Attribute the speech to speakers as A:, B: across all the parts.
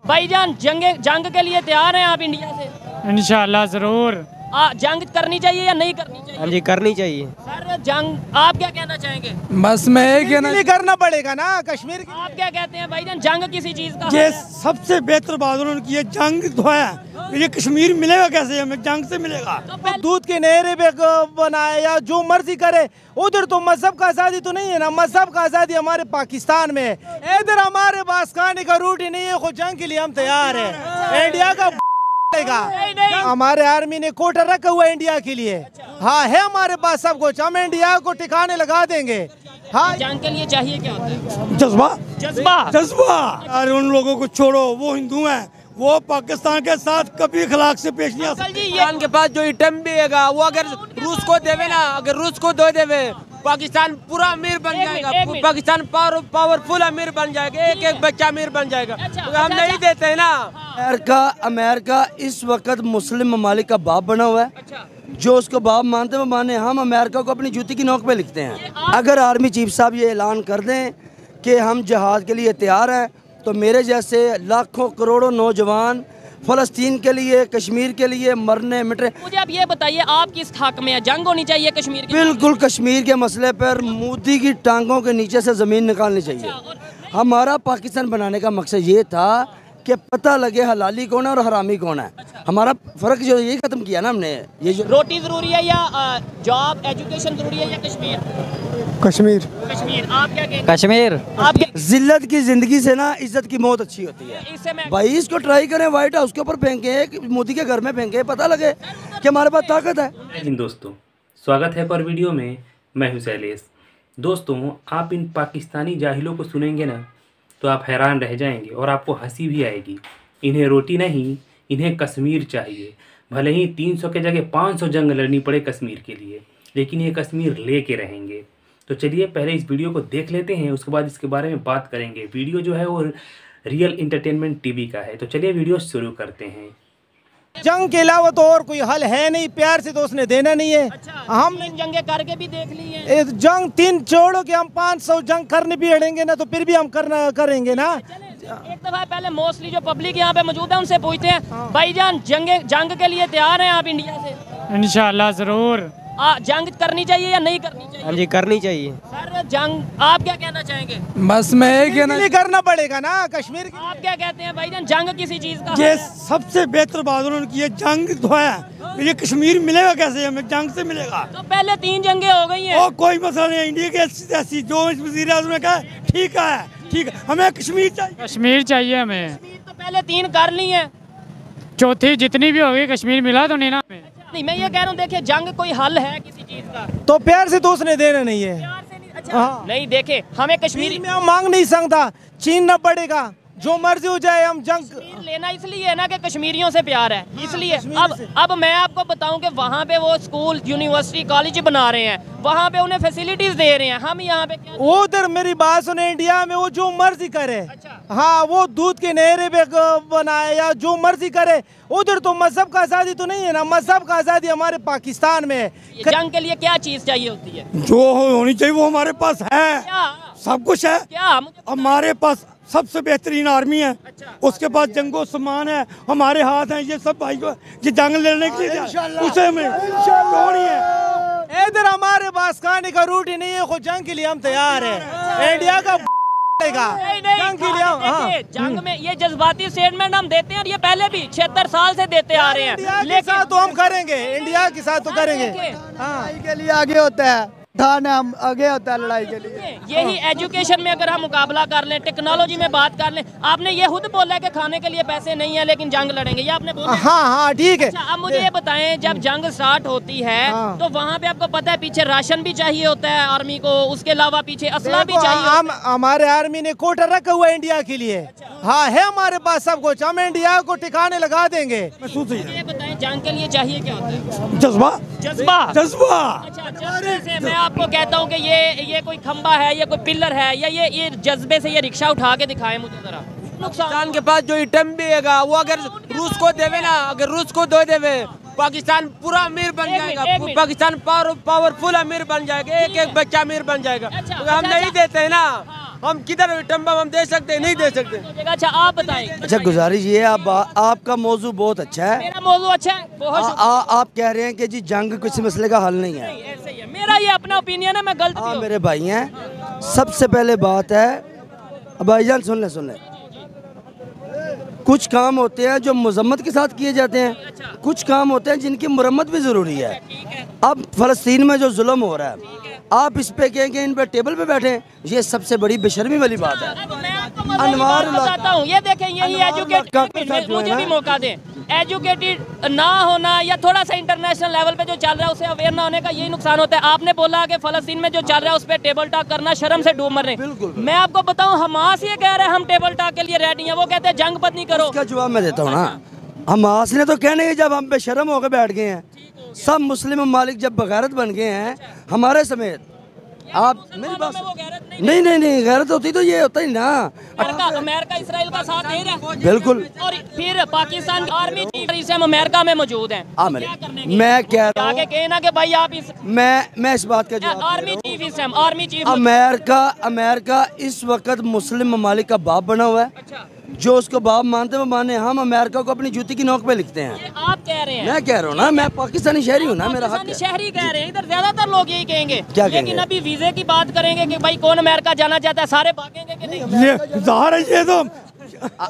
A: भाईजान जंग के लिए तैयार हैं आप इंडिया से?
B: इंशाल्लाह जरूर।
A: जंग करनी चाहिए या नहीं करनी चाहिए?
C: हाँ जी करनी चाहिए।
A: सर जंग आप क्या कहना चाहेंगे?
D: बस मैं ये कहना
E: करना पड़ेगा ना कश्मीर की।
A: आप क्या कहते हैं भाईजान, जंग किसी चीज का
D: ये
A: है?
D: सबसे बेहतर बात उन्होंने की है, जंग तो है, ये कश्मीर मिलेगा कैसे हमें? जंग से मिलेगा।
A: तो
E: दूध के नहरे पे बनाए या जो मर्जी करे, उधर तो मजहब का आज़ादी तो नहीं है ना। मजहब का आज़ादी हमारे पाकिस्तान में है, इधर हमारे पास खाने का रूट ही नहीं है। खुद जंग के लिए हम तैयार है। इंडिया का हमारे आर्मी ने कोटा रखा हुआ है इंडिया के लिए। हाँ है हमारे पास सब कुछ, हम इंडिया को ठिकाने लगा देंगे। हाँ
A: जंग के लिए चाहिए क्या होता है?
D: जज्बा
A: जज्बा।
D: जज्बा। अरे उन लोगों को छोड़ो, वो हिंदू हैं, वो पाकिस्तान के साथ कभी इखलाक से पेश नहीं आ सकते।
C: ईरान के पास जो एटम भी है, वो अगर रूस को देवे ना, अगर रूस को दे देवे, पाकिस्तान पूरा अमीर बन जाएगा। पाकिस्तान पावरफुल अमीर बन जाएगा, एक एक बच्चा अमीर बन जाएगा। तो हम नहीं देते हैं ना।
F: अमेरिका इस वक्त मुस्लिम ममालिक का बाप बना हुआ है। जो उसको बाप मानते वो माने, हम अमेरिका को अपनी जूती की नोक पे लिखते हैं। अगर आर्मी चीफ साहब ये ऐलान कर दें कि हम जहाज के लिए तैयार हैं, तो मेरे जैसे लाखों करोड़ों नौजवान फ़लस्तीन के लिए, कश्मीर के लिए मरने मिटने।
A: मुझे आप ये बताइए, आप किस हक में है? जंग होनी चाहिए कश्मीर की?
F: बिल्कुल, कश्मीर के मसले पर मोदी की टांगों के नीचे से ज़मीन निकालनी चाहिए। हमारा पाकिस्तान बनाने का मकसद ये था कि पता लगे हलाली कौन है और हरामी कौन है। हमारा फ़र्क जो ये ख़त्म किया ना हमने। ये जो
A: रोटी ज़रूरी है या जॉब एजुकेशन ज़रूरी है या कश्मीर?
D: कश्मीर।
A: कश्मीर। आप क्या कहते हैं?
C: कश्मीर।
A: आप क्या?
F: जिल्लत की ज़िंदगी से ना इज्जत की मौत अच्छी होती है।
A: इससे मैं
F: भाई इसको ट्राई करें, व्हाइट हाउस के ऊपर फेंके, मोदी के घर में फेंके, पता लगे कि हमारे पास ताकत है।
G: लेकिन दोस्तों, स्वागत है पर वीडियो में। मैं हूं शैलेश। दोस्तों, आप इन पाकिस्तानी जाहिलों को सुनेंगे ना तो आप हैरान रह जाएंगे और आपको हंसी भी आएगी। इन्हें रोटी नहीं, इन्हें कश्मीर चाहिए। भले ही 300 के जगह 500 जंग लड़नी पड़े कश्मीर के लिए, लेकिन ये कश्मीर लेके रहेंगे। तो चलिए पहले इस वीडियो को देख लेते हैं, उसके बाद इसके बारे में बात करेंगे। वीडियो जो है वो रियल इंटरटेनमेंट टीवी का है। तो चलिए वीडियो शुरू करते हैं।
E: जंग के अलावा तो और कोई हल है नहीं, प्यार से तो उसने देना नहीं है। हम
A: जंगे करके भी देख ली है।
E: जंग 3 छोड़ो कि हम 500 जंग करने भी अड़ेंगे ना, तो फिर भी हम करेंगे ना।
A: एक दफा पहले मोस्टली जो पब्लिक यहाँ पे मौजूद है उनसे पूछते हैं, भाईजान जंग के लिए तैयार हैं आप इंडिया से?
B: इंशाल्लाह जरूर।
A: जंग करनी चाहिए या नहीं करनी चाहिए?
C: हाँ जी करनी चाहिए।
A: सर जंग आप क्या कहना चाहेंगे?
D: बस मैं ये कहना
E: करना पड़ेगा ना कश्मीर की।
A: आप क्या कहते हैं भाईजान, जंग किसी चीज का
D: ये
A: है?
D: सबसे बेहतर बात उन्होंने की है, जंग तो है, ये कश्मीर मिलेगा कैसे हमें? जंग से मिलेगा।
A: तो पहले 3 जंगे हो गई हैं।
D: और कोई मसला नहीं है। इंडिया की ऐसी जो वज़ीर आज़म ने कहा ठीक है, ठीक है, हमें कश्मीर चाहिए।
B: कश्मीर चाहिए हमें।
A: तो पहले 3 कर ली हैं,
B: चौथी जितनी भी होगी कश्मीर मिला तो नहीं ना हमें।
A: नहीं मैं ये कह रहा हूँ, देखिए जंग कोई हल है किसी चीज का?
E: तो प्यार से तो उसने देना नहीं है।
A: प्यार से नहीं। अच्छा नहीं, देखे हमें कश्मीर
E: में हम मांग नहीं सकता, छीनना पड़ेगा, जो मर्जी हो जाए। हम जंग
A: लेना इसलिए है ना कि कश्मीरियों से प्यार है, इसलिए। अब मैं आपको बताऊं कि वहाँ पे वो स्कूल, यूनिवर्सिटी, कॉलेज बना रहे हैं, वहाँ पे उन्हें फैसिलिटीज दे रहे हैं। हम यहाँ पे क्या?
E: उधर मेरी बात सुने, इंडिया में वो जो मर्जी करे। हाँ वो दूध के नहरे पे बनाए या जो मर्जी करे, उधर तो मजहब का आज़ादी तो नहीं है ना। मजहब का आज़ादी हमारे पाकिस्तान में है।
A: जंग के लिए क्या चीज चाहिए होती है?
D: जो होनी चाहिए वो हमारे पास है, सब कुछ है।
A: क्या
D: हमारे पास सबसे बेहतरीन आर्मी है, उसके पास जंगो सामान है, हमारे हाथ हैं। ये सब भाई को ये जंग लड़ने के लिए उसे में कौन है?
E: इधर हमारे पास खाने का रूट ही नहीं है। खुद जंग के लिए हम तैयार है। इंडिया का
A: जंग के लिए जंग में ये जज्बाती स्टेटमेंट हम देते हैं, और ये पहले भी 76 साल से देते आ रहे हैं।
E: लेकिन तो हम करेंगे, इंडिया के साथ तो करेंगे।
F: लड़ाई के लिए आगे होता है, हम आगे होता है लड़ाई के लिए।
A: यही एजुकेशन में अगर हम मुकाबला कर लें, टेक्नोलॉजी में बात कर लें। आपने ये खुद बोला है कि खाने के लिए पैसे नहीं है लेकिन जंग लड़ेंगे, ये आपने बोला?
E: हाँ ठीक है।
A: अच्छा, अब मुझे ये बताएं, जब जंग स्टार्ट होती है तो वहाँ पे आपको पता है पीछे राशन भी चाहिए होता है आर्मी को, उसके अलावा पीछे असला भी चाहिए।
E: हमारे आर्मी ने कोटा रखा हुआ है इंडिया के लिए। हाँ है हमारे पास सब कुछ, हम इंडिया को ठिकाने लगा देंगे।
A: ये बताएं जंग के लिए चाहिए क्या होता है?
D: जज्बा।
A: जज्बा।
D: जज्बा।
A: अच्छा, जज्बे से मैं आपको कहता हूँ कि ये कोई खंबा है, ये कोई पिलर है, या ये जज्बे से ये रिक्शा उठा के दिखाए मुझे जरा।
C: पाकिस्तान के पास जो एटम भी है, वो अगर रूस को देवे ना, अगर रूस को दे देवे, पाकिस्तान पूरा अमीर बन जाएगा। पाकिस्तान पावरफुल अमीर बन जाएगा, एक एक बच्चा अमीर बन जाएगा। तो हम नहीं देते हैं ना। हम किधर टम्बम हम दे सकते हैं, नहीं दे सकते।
A: अच्छा आप बताएं।
F: अच्छा गुजारिश ये आपका मौजू बहुत अच्छा है।
A: मेरा मौजू अच्छा है, बहुत
F: आप कह रहे हैं कि जी जंग किसी मसले का हल नहीं है।
A: ऐसे ही है, मेरा ये अपना ओपिनियन है, मैं गलत भी हूं।
F: मेरे भाई हैं, सबसे पहले बात है भाईजान सुन ले, कुछ काम होते हैं जो मजम्मत के साथ किए जाते हैं, कुछ काम होते हैं जिनकी मुरम्मत भी ज़रूरी है। अब फ़लस्तीन में जो जुल्म हो रहा है, आप इस पे कहें कि इन पे टेबल पे बैठे, ये सबसे बड़ी बेशर्मी वाली बात है।
A: अनवार बताता हूँ, ये देखें, यही एजुकेटेड, मुझे भी मौका दें। एजुकेटेड ना होना या थोड़ा सा इंटरनेशनल लेवल पे जो चल रहा है उसे अवेयर ना होने का यही नुकसान होता है। आपने बोला कि फ़लस्तीन में जो चल रहा है उस पर टेबल टॉक करना शर्म से डूब मर रहे हैं। मैं आपको बताऊं, हमास ये कह रहे हैं हम टेबल टॉक के लिए रेडी हैं, वो कहते हैं जंग बंद नहीं करो।
F: इसका जवाब मैं देता हूँ ना, हमास ने तो कहने के जब हम बेशर्म होकर बैठ गए हैं, सब मुस्लिम ममालिक जब बगैरत बन गए हैं हमारे समेत, आप मेरी बात नहीं गैरत होती तो ये होता ही ना।
A: अमेरिका इसराइल का साथ दे रहा है,
F: बिल्कुल।
A: और फिर पाकिस्तान आर्मी चीफ हम अमेरिका में मौजूद हैं।
F: मैं कह रहा हूँ
A: कहना कि भाई आप इस
F: मैं इस बात का जवाब,
A: आर्मी चीफ
F: अमेरिका इस वक्त मुस्लिम ममालिक का बाप बना हुआ है। जो उसको बाप मानते वो माने, हम अमेरिका को अपनी जूती की नोक पे लिखते हैं।
A: आप कह रहे हैं,
F: मैं कह रहा हूँ ना, मैं पाकिस्तानी शहरी हूँ ना, मेरा हक है।
A: शहरी कह रहे हैं, इधर ज्यादातर लोग यही कहेंगे।
F: क्या
A: लेकिन अभी वीजे की बात करेंगे कि भाई कौन अमेरिका जाना चाहता है, सारे भागेंगे कि नहीं?
D: ये ज़ाहिर है, ये तो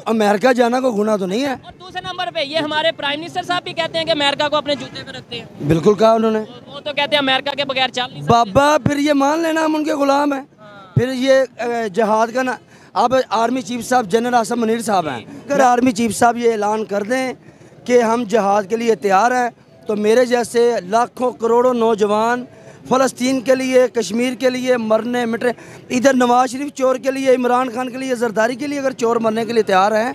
F: अमेरिका जाना को गुनाह तो नहीं है।
A: और दूसरे नंबर पे ये हमारे प्राइम मिनिस्टर साहब भी कहते हैं कि अमेरिका को अपने जूते पे रखते हैं।
F: बिल्कुल कहा उन्होंने।
A: वो तो कहते हैं अमेरिका के बगैर चल नहीं सकते।
F: बाबा फिर ये मान लेना हम उनके गुलाम हैं। फिर ये जहाद का ना, अब आर्मी चीफ साहब जनरल आसम मुनीर साहब हैं, अगर आर्मी चीफ साहब ये ऐलान कर दें कि हम जहाद के लिए तैयार हैं, तो मेरे जैसे लाखों करोड़ों नौजवान फ़लस्तीन के लिए, कश्मीर के लिए मरने मिटने, इधर नवाज शरीफ चोर के लिए, इमरान खान के लिए, जरदारी के लिए अगर चोर मरने के लिए तैयार हैं,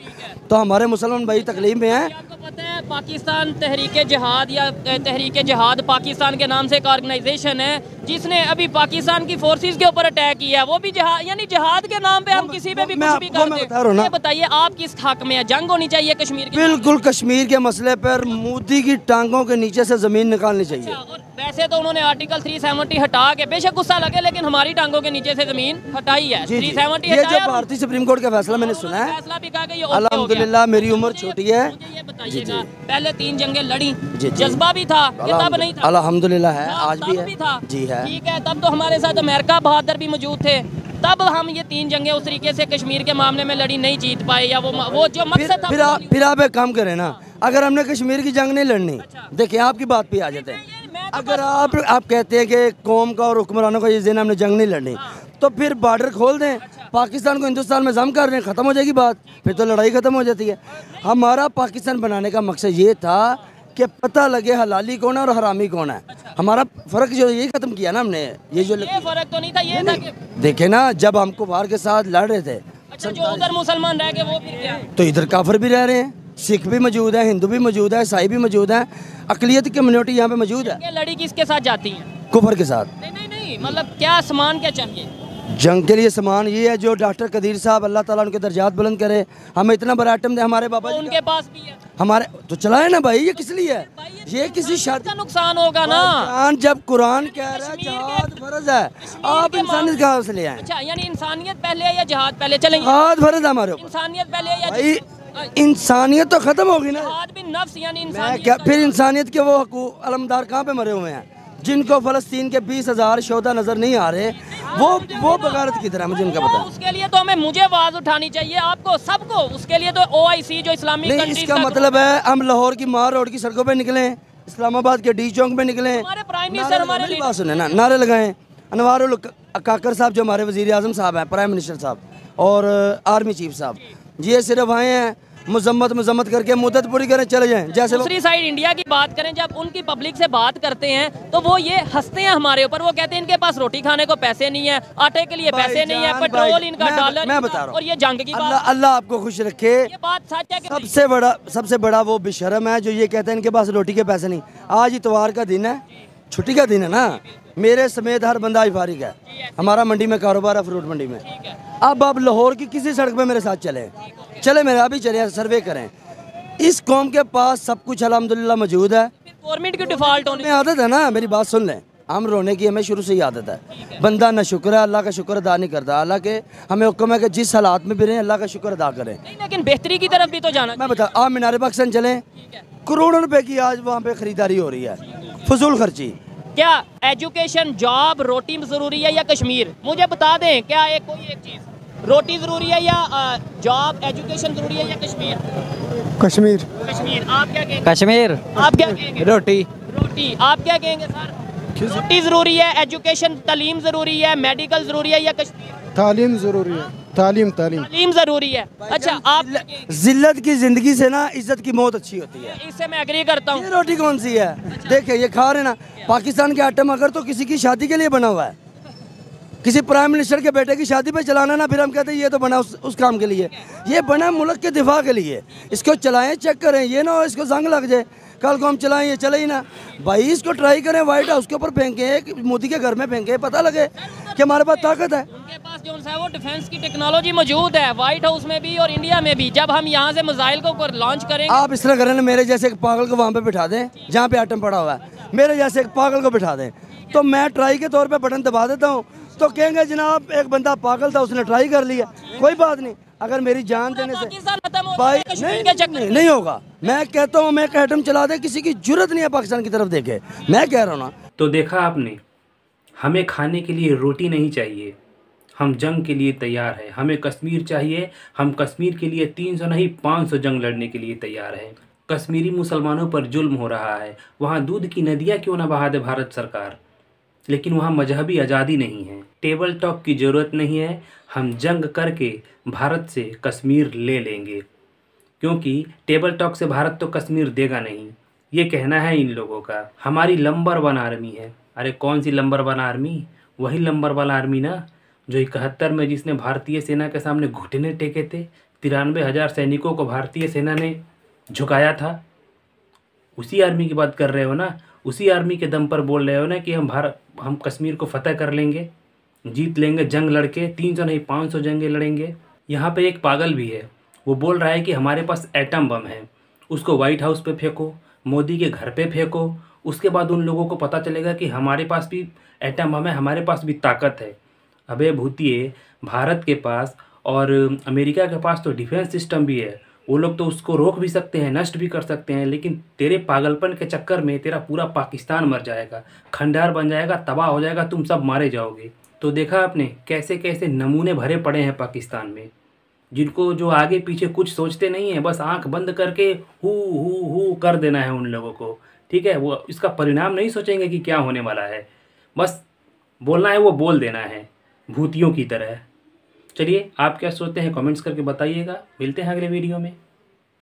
F: तो हमारे मुसलमान भाई तकलीफ में हैं।
A: आपको पता है पाकिस्तान तहरीक जिहाद या तहरीक जिहाद पाकिस्तान के नाम से एक ऑर्गेनाइजेशन है जिसने अभी पाकिस्तान की फोर्सेस के ऊपर अटैक किया है। वो भी जिहाद, यानी जिहाद के नाम पे हम किसी पे भी कुछ भी करते हैं। बताइए आप किस हक में है? जंग होनी चाहिए कश्मीर की?
F: बिल्कुल, कश्मीर के मसले पर मोदी की टांगों के नीचे से जमीन निकालनी चाहिए।
A: वैसे तो उन्होंने आर्टिकल 370 हटा के, बेशक गुस्सा लगे, लेकिन हमारी टांगों के नीचे से जमीन हटाई है। 370
F: ये जो भारतीय सुप्रीम कोर्ट का फैसला मैंने सुना है,
A: फैसला भी कहा कि
F: अल्हम्दुलिल्लाह मेरी उम्र छोटी है।
A: ये बताइएगा, पहले 3 जंगें लड़ी, जज्बा भी था, तब नहीं था?
F: अल्हम्दुलिल्लाह है, आज भी
A: था।
F: जी है,
A: ठीक है। तब तो हमारे साथ अमेरिका बहादुर भी मौजूद थे, तब हम ये 3 जंगें उस तरीके से कश्मीर के मामले में लड़ी नहीं, जीत पाए, या वो जो मकसद था।
F: फिर आप एक काम करें ना, अगर हमने कश्मीर की जंग नहीं लड़नी, देखिए आपकी बात पे आ जाते हैं। अगर आप कहते हैं कि कौम का और हुक्मरानों का ये जिन हमने जंग नहीं लड़नी, तो फिर बॉर्डर खोल दें, पाकिस्तान को हिंदुस्तान में जम कर दें, ख़त्म हो जाएगी बात, फिर तो लड़ाई ख़त्म हो जाती है। हमारा पाकिस्तान बनाने का मकसद ये था कि पता लगे हलाली कौन है और हरामी कौन है। हमारा फ़र्क जो यही ख़त्म किया ना हमने, ये
A: फ़र्क तो नहीं था, ये था कि
F: देखे ना, जब हम कुफार के साथ लड़ रहे थे,
A: अच्छा जो उधर मुसलमान रह गए वो फिर क्या?
F: तो इधर काफिर भी रह रहे हैं, सिख भी मौजूद है, हिंदू भी मौजूद है, ईसाई भी मौजूद है, अकलियत कम्युनिटी यहाँ पे मौजूद है।
A: लड़ी किसके साथ जाती है?
F: कुफर के साथ।
A: नहीं, मतलब क्या सामान क्या चाहिए
F: जंग के लिए? सामान ये है जो डॉक्टर कदीर साहब, अल्लाह ताला उनके दर्जात बुलंद करे, हमें इतना बड़ा आइटम दे। हमारे बाबा जी
A: उनके पास भी है,
F: हमारे तो चलाए ना भाई, ये किस लिए है? ये किसी शादी
A: का नुकसान होगा ना।
F: जब कुरान कह रहा है जहाद फर्ज है, आप इंसानियत कहाँ से ले आए?
A: अच्छा, यानी इंसानियत पहले है या जहाद पहले? चलेंगे,
F: जहाद फर्ज है हमारे ऊपर।
A: इंसानियत पहले है या
F: भाई इंसानियत तो खत्म होगी ना।
A: जहाद भी नफ्स, यानी
F: मैं क्या, फिर इंसानियत के वो अलमदार कहाँ पे मरे हुए हैं जिनको फ़लस्तीन के 20,000 शोधा नजर नहीं आ रहे, वो बगारत की तरह मुझे उनका पता है।
A: उसके लिए तो मुझे आवाज उठानी चाहिए, आपको सबको। उसके लिए तो OIC जो इस्लामिक
F: नहीं, इसका मतलब है हम लाहौर की मार रोड की सड़कों पे निकले, इस्लामाबाद के डी चौक पे निकले,
A: हमारे प्राइम मिनिस्टर, हमारे
F: बात सुने ना, नारे लगाए। अनवारुल काकर साहब जो हमारे वज़ीर आज़म साहब हैं, प्राइम मिनिस्टर साहब और आर्मी चीफ साहब, ये सिर्फ आए हैं मजम्मत करके मुद्दत पूरी करें, चले जाएं। जैसे
A: दूसरी साइड इंडिया की बात करें, जब उनकी पब्लिक से बात करते हैं तो वो ये हंसते हैं हमारे ऊपर। वो कहते हैं इनके पास रोटी खाने को पैसे नहीं है, आटे के लिए पैसे नहीं है, पेट्रोल इनका डॉलर,
F: मैं बता रहा हूँ।
A: और ये जंग की बात।
F: अल्लाह आपको खुश रखे,
A: ये बात सच है कि
F: सबसे बड़ा वो बेशर्म है जो ये कहते हैं इनके पास रोटी के पैसे नहीं। आज इतवार का दिन है, छुट्टी का दिन है ना, मेरे समेत हर बंदा आज फारिग है। हमारा मंडी में कारोबार है, फ्रूट मंडी में। अब आप लाहौर की किसी सड़क पे मेरे साथ चले मेरे अभी चले, सर्वे करें। इस कौम के पास सब कुछ अल्हम्दुलिल्लाह मौजूद है।
A: गवर्नमेंट की डिफॉल्ट होने
F: में आदत है ना, मेरी बात सुन लें, हम रोने की हमें शुरू से ही आदत है। बंदा ना शुक्र है, अल्लाह का शुक्र अदा नहीं करता। हालांकि हमें हुक्म है कि जिस हालात में भी रहें अल्लाह का शुक्र अदा करें।
A: लेकिन बेहतरी की तरफ भी तो जाना।
F: मैं बता, आप मीनार पाकिस्तान चलें, करोड़ों रुपए की आज वहाँ पे खरीदारी हो रही है, फजूल खर्ची।
A: क्या एजुकेशन, जॉब, रोटी ज़रूरी है या कश्मीर? मुझे बता दें, क्या एक कोई एक चीज़ रोटी ज़रूरी है या जॉब, एजुकेशन ज़रूरी है या कश्मीर?
H: कश्मीर।
A: कश्मीर। आप क्या कहेंगे?
H: कश्मीर।
A: आप क्या कहेंगे?
H: रोटी।
A: रोटी। आप क्या कहेंगे सर? रोटी ज़रूरी है, एजुकेशन, तालीम ज़रूरी है, मेडिकल ज़रूरी है या कश्मीर?
H: तालीम ज़रूरी है। तालीम
A: तालीम ज़रूरी है। अच्छा, आप
F: जिल्लत की जिंदगी से ना इज्जत की मौत अच्छी होती है।
A: इससे मैं एग्री करता हूँ।
F: ये रोटी कौन सी है? देखिए ये खा रहे ना, पाकिस्तान के आइटम अगर तो किसी की शादी के लिए बना हुआ है, किसी प्राइम मिनिस्टर के बेटे की शादी पे चलाना ना, फिर हम कहते हैं ये तो बना उस काम के लिए। ये बना मुल्क के दिफा के लिए। इसको चलाएं, चेक करें, ये ना हो इसको जंग लग जाए, कल को हम चलाएं ये चले ही ना। भाई इसको ट्राई करें, व्हाइट हाउस के ऊपर फेंकें, मोदी के घर में फेंकें, पता लगे कि हमारे पास ताकत है।
A: उनके पास जो है वो डिफेंस की टेक्नोलॉजी मौजूद है, व्हाइट हाउस में भी और इंडिया में भी। जब हम यहाँ से मिसाइल को लॉन्च करेंगे,
F: आप इस तरह करें ना, मेरे जैसे एक पागल को वहाँ पे बिठा दें जहाँ पे आइटम पड़ा हुआ है, मेरे जैसे एक पागल को बिठा दें, तो मैं ट्राई के तौर पे बटन दबा देता हूँ, तो कहेंगे जनाब एक बंदा पागल था उसने ट्राई कर लिया। कोई बात नहीं, अगर मेरी जान देने से भाई नहीं होगा। मैं कहता हूँ मैं एक एटम चला दे, किसी की जरूरत नहीं है पाकिस्तान की तरफ देखे, मैं कह रहा हूँ ना।
G: तो देखा आपने, हमें खाने के लिए रोटी नहीं चाहिए, हम जंग के लिए तैयार हैं। हमें कश्मीर चाहिए, हम कश्मीर के लिए 300 नहीं 500 जंग लड़ने के लिए तैयार हैं। कश्मीरी मुसलमानों पर जुल्म हो रहा है, वहाँ दूध की नदियाँ क्यों ना बहा दे भारत सरकार, लेकिन वहाँ मजहबी आज़ादी नहीं है। टेबल टॉक की ज़रूरत नहीं है, हम जंग करके भारत से कश्मीर ले लेंगे, क्योंकि टेबल टॉक से भारत तो कश्मीर देगा नहीं, ये कहना है इन लोगों का। हमारी नंबर 1 आर्मी है। अरे कौन सी नंबर 1 आर्मी? वही नंबर 1 आर्मी ना जो 71 में जिसने भारतीय सेना के सामने घुटने टेके थे, 93,000 सैनिकों को भारतीय सेना ने झुकाया था। उसी आर्मी की बात कर रहे हो ना, उसी आर्मी के दम पर बोल रहे हो ना कि हम कश्मीर को फतह कर लेंगे, जीत लेंगे, जंग लड़के 300 नहीं 500 जंगें लड़ेंगे। यहाँ पे एक पागल भी है, वो बोल रहा है कि हमारे पास एटम बम है, उसको वाइट हाउस पे फेंको, मोदी के घर पे फेंको, उसके बाद उन लोगों को पता चलेगा कि हमारे पास भी एटम बम है, हमारे पास भी ताकत है। अबे भूतिए, भारत के पास और अमेरिका के पास तो डिफेंस सिस्टम भी है, वो लोग तो उसको रोक भी सकते हैं, नष्ट भी कर सकते हैं, लेकिन तेरे पागलपन के चक्कर में तेरा पूरा पाकिस्तान मर जाएगा, खंडार बन जाएगा, तबाह हो जाएगा, तुम सब मारे जाओगे। तो देखा आपने कैसे कैसे नमूने भरे पड़े हैं पाकिस्तान में, जिनको जो आगे पीछे कुछ सोचते नहीं है, बस आंख बंद करके हु कर देना है उन लोगों को। ठीक है, वो इसका परिणाम नहीं सोचेंगे कि क्या होने वाला है, बस बोलना है वो बोल देना है भूतियों की तरह। चलिए आप क्या सोचते हैं कमेंट्स करके बताइएगा। मिलते हैं अगले वीडियो में।